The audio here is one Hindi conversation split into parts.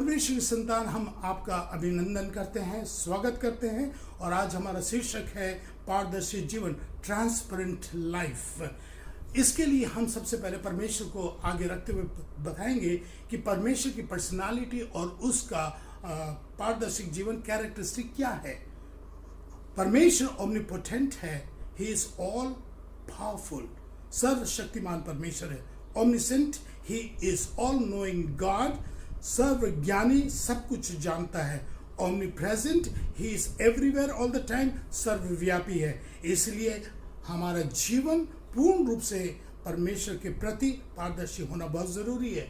परमेश्वर की संतान, हम आपका अभिनंदन करते हैं, स्वागत करते हैं। और आज हमारा शीर्षक है पारदर्शी जीवन, ट्रांसपेरेंट लाइफ। इसके लिए हम सबसे पहले परमेश्वर को आगे रखते हुए बताएंगे कि परमेश्वर की पर्सनालिटी और उसका पारदर्शी जीवन कैरेक्टरिस्टिक क्या है। परमेश्वर ओमनीपोटेंट है, ही इज ऑल पावरफुल, सर्वशक्तिमान परमेश्वर है। Omniscient, he is all knowing God, सर्वज्ञानी, सब कुछ जानता है। Omnipresent, he is everywhere all the time, सर्वव्यापी है। इसलिए हमारा जीवन पूर्ण रूप से परमेश्वर के प्रति पारदर्शी होना बहुत जरूरी है।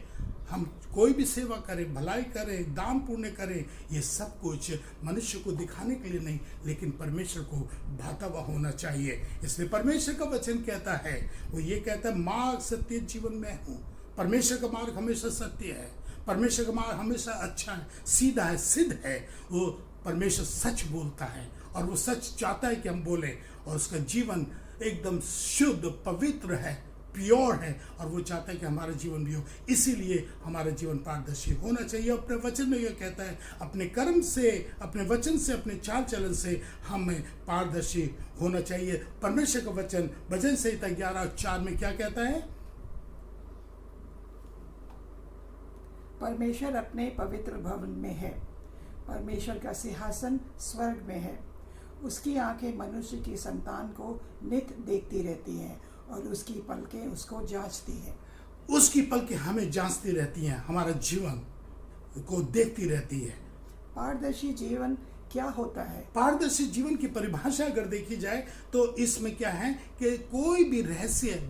हम कोई भी सेवा करें, भलाई करें, दान पुण्य करें, ये सब कुछ मनुष्य को दिखाने के लिए नहीं, लेकिन परमेश्वर को भाता हुआ होना चाहिए। इसलिए परमेश्वर का वचन कहता है, वो ये कहता है, मार्ग सत्य जीवन में हूँ। परमेश्वर का मार्ग हमेशा सत्य है, परमेश्वर का मार्ग हमेशा अच्छा है, सीधा है, सिद्ध है। वो परमेश्वर सच बोलता है और वो सच चाहता है कि हम बोलें, और उसका जीवन एकदम शुद्ध पवित्र है, प्योर है, और वो चाहता है कि हमारा जीवन भी हो। इसीलिए हमारा जीवन पारदर्शी होना चाहिए। अपने वचन में यह कहता है, अपने कर्म से, अपने वचन से, अपने चाल चलन से हमें पारदर्शी होना चाहिए। परमेश्वर का वचन भजन संहिता 11:4 में क्या कहता है? परमेश्वर अपने पवित्र भवन में है, परमेश्वर का सिंहासन स्वर्ग में है। उसकी आंखें मनुष्य की संतान को नित देखती रहती हैं और उसकी पलकें उसको जांचती हैं। उसकी पलकें हमें जांचती रहती हैं, हमारा जीवन को देखती रहती है। पारदर्शी जीवन क्या होता है? पारदर्शी जीवन की परिभाषा अगर देखी जाए तो इसमें क्या है कि कोई भी रहस्य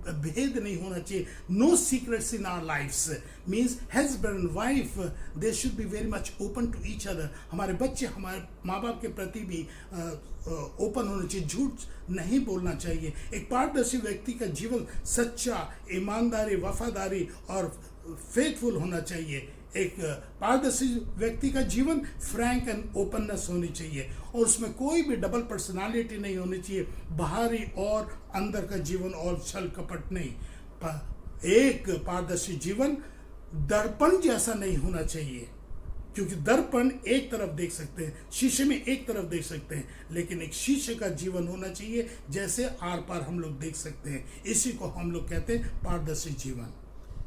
भेद नहीं होना चाहिए। No secrets in our lifes means husband and wife, they should be very much open to each other. हमारे बच्चे हमारे माँ बाप के प्रति भी ओपन होना चाहिए, झूठ नहीं बोलना चाहिए। एक पारदर्शी व्यक्ति का जीवन सच्चा, ईमानदारी, वफादारी और फेथफुल होना चाहिए। एक पारदर्शी व्यक्ति का जीवन फ्रैंक एंड ओपननेस होनी चाहिए, और उसमें कोई भी डबल पर्सनालिटी नहीं होनी चाहिए, बाहरी और अंदर का जीवन और छल कपट नहीं। एक पारदर्शी जीवन दर्पण जैसा नहीं होना चाहिए, क्योंकि दर्पण एक तरफ देख सकते हैं, शीशे में एक तरफ देख सकते हैं, लेकिन एक शीशे का जीवन होना चाहिए जैसे आर पार हम लोग देख सकते हैं। इसी को हम लोग कहते हैं पारदर्शी जीवन।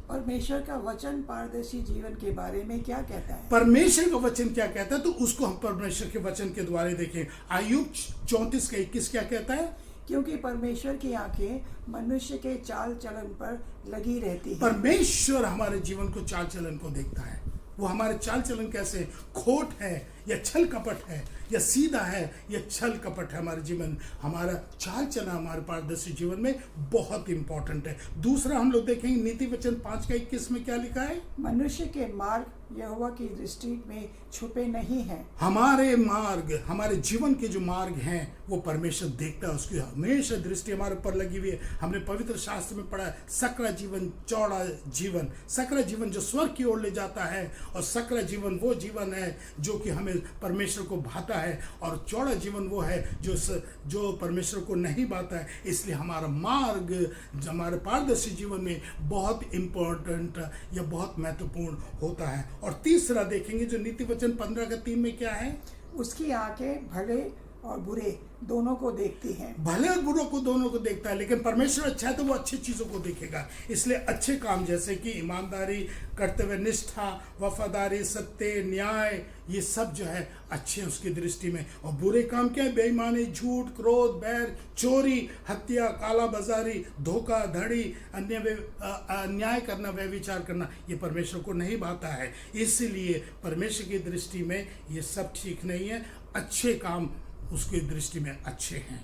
परमेश्वर का वचन पारदर्शी जीवन के बारे में क्या कहता है? परमेश्वर का वचन क्या कहता है, तो उसको हम परमेश्वर के वचन के द्वारा देखें। आयुब 34:21 क्या कहता है? क्योंकि परमेश्वर की आंखें मनुष्य के चाल चलन पर लगी रहती है। परमेश्वर हमारे जीवन को चाल चलन को देखता है। वो हमारे चाल चलन कैसे, खोट है या छल कपट है, या सीधा है या छल कपट है, हमारे जीवन, हमारा चाल चलन हमारे पारदर्शी जीवन में बहुत इंपॉर्टेंट है। दूसरा हम लोग देखेंगे नीति वचन 5:21 में क्या लिखा है? मनुष्य के मार्ग यहोवा की दृष्टि में छुपे नहीं हैं। हमारे मार्ग, हमारे जीवन के जो मार्ग हैं वो परमेश्वर देखता है, उसकी हमेशा दृष्टि हमारे ऊपर लगी हुई है। हमने पवित्र शास्त्र में पढ़ा है, सकरा जीवन, चौड़ा जीवन। सकरा जीवन जो स्वर्ग की ओर ले जाता है, और सकरा जीवन वो जीवन है जो कि हमें परमेश्वर को भाता है, और चौड़ा जीवन वो है जो परमेश्वर को नहीं भाता है। इसलिए हमारा मार्ग, हमारे पारदर्शी जीवन में बहुत इम्पोर्टेंट या बहुत महत्वपूर्ण होता है। और तीसरा देखेंगे जो नीति वचन 15:3 में क्या है? उसकी आंखें भले और बुरे दोनों को देखती हैं। भले और बुरों को दोनों को देखता है, लेकिन परमेश्वर अच्छा है तो वो अच्छी चीज़ों को देखेगा। इसलिए अच्छे काम जैसे कि ईमानदारी, कर्तव्य निष्ठा, वफादारी, सत्य, न्याय, ये सब जो है अच्छे हैं उसकी दृष्टि में। और बुरे काम क्या है? बेईमानी, झूठ, क्रोध, बैर, चोरी, हत्या, काला बाजारी, धोखा धड़ी, अन्याय करना, व्यभिचार करना, ये परमेश्वर को नहीं भाता है। इसलिए परमेश्वर की दृष्टि में ये सब ठीक नहीं है। अच्छे काम उसकी दृष्टि में अच्छे हैं।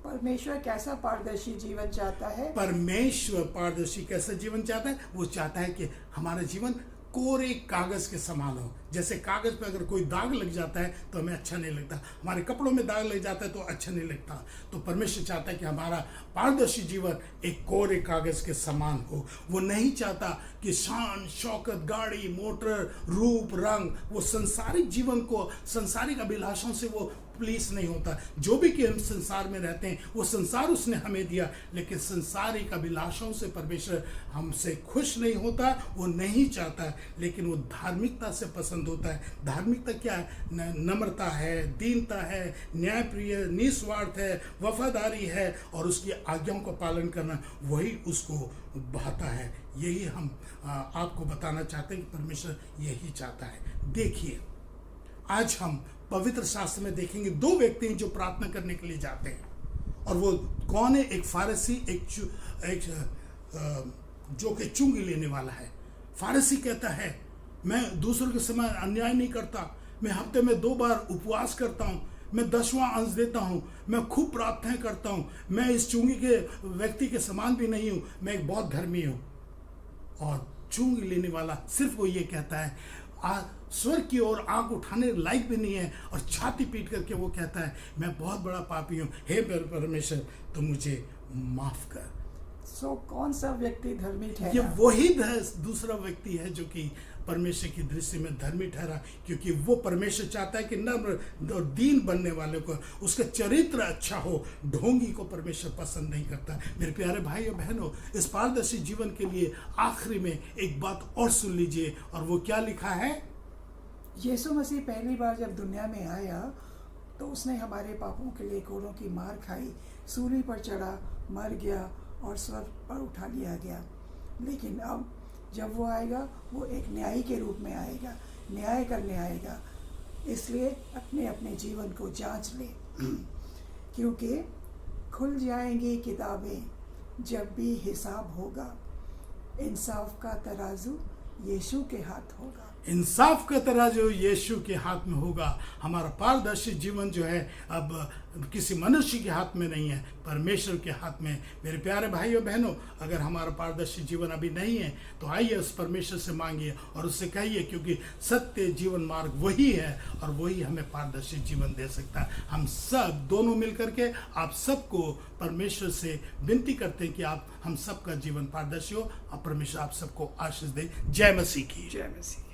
परमेश्वर कैसा पारदर्शी जीवन चाहता है? परमेश्वर पारदर्शी कैसा जीवन चाहता है? वो चाहता है कि हमारा जीवन कोरे कागज के समान हो। जैसे कागज पे अगर कोई दाग लग जाता है तो हमें अच्छा नहीं लगता, हमारे कपड़ों में दाग लग जाता है तो अच्छा नहीं लगता। तो परमेश्वर चाहता है कि हमारा पारदर्शी जीवन एक कोरे कागज के समान हो। वो नहीं चाहता कि शान शौकत, गाड़ी मोटर, रूप रंग, वो संसारिक जीवन को, संसारिक अभिलाषों से वो प्लीज नहीं होता। जो भी कि हम संसार में रहते हैं वो संसार उसने हमें दिया, लेकिन संसारिक अभिलाषाओं से परमेश्वर हमसे खुश नहीं होता, वो नहीं चाहता, लेकिन वो धार्मिकता से पसंद होता है। धार्मिकता क्या है? नम्रता है, दीनता है, न्यायप्रिय, निस्वार्थ है, वफादारी है और उसकी आज्ञाओं का पालन करना, वही उसको भाता है। यही हम आपको बताना चाहते हैं कि परमेश्वर यही चाहता है। देखिए, आज हम पवित्र शास्त्र में देखेंगे दो व्यक्ति हैं जो प्रार्थना करने के लिए जाते हैं, और वो कौन है? एक फारसी, एक जो कि चुंगी लेने वाला है। फारसी कहता है, मैं दूसरों के समय अन्याय नहीं करता, मैं हफ्ते में 2 बार उपवास करता हूँ, मैं 10वां अंश देता हूँ, मैं खूब प्रार्थनाएं करता हूँ, मैं इस चुंगी के व्यक्ति के समान भी नहीं हूँ, मैं एक बहुत धर्मी हूँ। और चुंगी लेने वाला सिर्फ वो ये कहता है, स्वर्ग की ओर आंख उठाने लायक भी नहीं है, और छाती पीट करके वो कहता है, मैं बहुत बड़ा पापी हूँ, हे परमेश्वर तो मुझे माफ कर। कौन सा व्यक्ति धर्मी ठहरा? ये वही दूसरा व्यक्ति है जो कि परमेश्वर की दृष्टि में धर्मी ठहरा, क्योंकि वो परमेश्वर चाहता है कि नम्र और दीन बनने वाले को उसका चरित्र अच्छा हो। ढोंगी को परमेश्वर पसंद नहीं करता। मेरे प्यारे भाई और बहनों, इस पारदर्शी जीवन के लिए आखिरी में एक बात और सुन लीजिए, और वो क्या लिखा है? यीशु मसीह पहली बार जब दुनिया में आया तो उसने हमारे पापों के लिए कोड़ों की मार खाई, सूली पर चढ़ा, मर गया और स्वर्ग पर उठा लिया गया। लेकिन अब जब वो आएगा, वो एक न्यायी के रूप में आएगा, न्याय करने आएगा। इसलिए अपने अपने जीवन को जांच ले, क्योंकि खुल जाएंगी किताबें जब भी हिसाब होगा। इंसाफ का तराजू यीशु के हाथ होगा। इंसाफ का तराजू यीशु के हाथ में होगा। हमारा पारदर्शी जीवन जो है अब किसी मनुष्य के हाथ में नहीं है, परमेश्वर के हाथ में। मेरे प्यारे भाइयों बहनों, अगर हमारा पारदर्शी जीवन अभी नहीं है तो आइए उस परमेश्वर से मांगिए और उससे कहिए, क्योंकि सत्य जीवन मार्ग वही है और वही हमें पारदर्शी जीवन दे सकता है। हम सब दोनों मिल करके आप सबको परमेश्वर से विनती करते हैं कि आप हम सबका जीवन पारदर्शी हो और परमेश्वर आप सबको आशीष दे। जय मसीह की। जय मसीह।